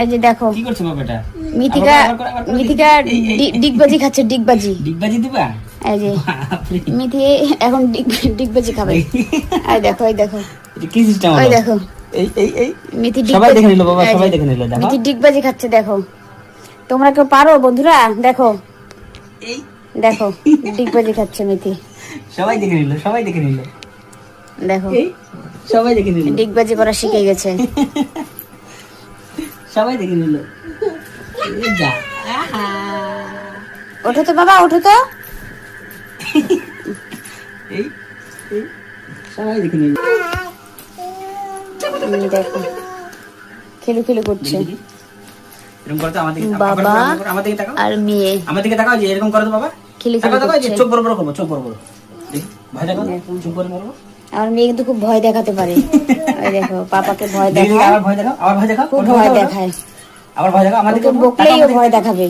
এই যে দেখো কি করছো বাবাটা? মিথিকা মিথিকা ডিগবাজি খাচ্ছে, ডিগবাজি। ডিগবাজি দিবা? এই যে মিথি এখন ডিগবাজি খাবে। এই দেখো, এই দেখো এটা কি সিস্টেম হলো? ওই দেখো এই মিথি সবাই দেখে নিল বাবা, সবাই দেখে নিল। দেখো মিথি ডিগবাজি খাচ্ছে, দেখো। তোমরা কেউ পারো বন্ধুরা? দেখো এই দেখো ডিগবাজি খাচ্ছে মিথি। সবাই দেখে নিল, সবাই দেখে নিল। দেখো এই সবাই দেখে নিল, ডিগবাজি করা শিখে গেছে। সবাই দেখে নিল। এই যা, আহা ওঠো তো বাবা, ওঠো তো। এই এই সবাই দেখে নিল। দেখো খেলু খেলু করছে এরকম করো তো, আমার দিকে বাবা আমার দিকে তাকাও, আর মেয়ে। আমার দিকে তাকাও, যে এরকম করো তো বাবা। খেলু খেলু তাকাও, করছে। চোখ বড় বড় করবো, চোখ বড় বড়। দেখি ভয় দেখাও, চোখ বড় বড়। আমার মেয়ে কিন্তু খুব ভয় দেখাতে পারে। ওই দেখো পাপাকে ভয় দেখি, দেখায়, আবার ভয় দেখাও, আবার ভয় দেখাও, খুব ওঠো, ভয় ওঠো, ওঠো। দেখায়। আবার ভয় দেখাও, আমার দিকে ওকে বকলেই ও ভয় দেখাবে।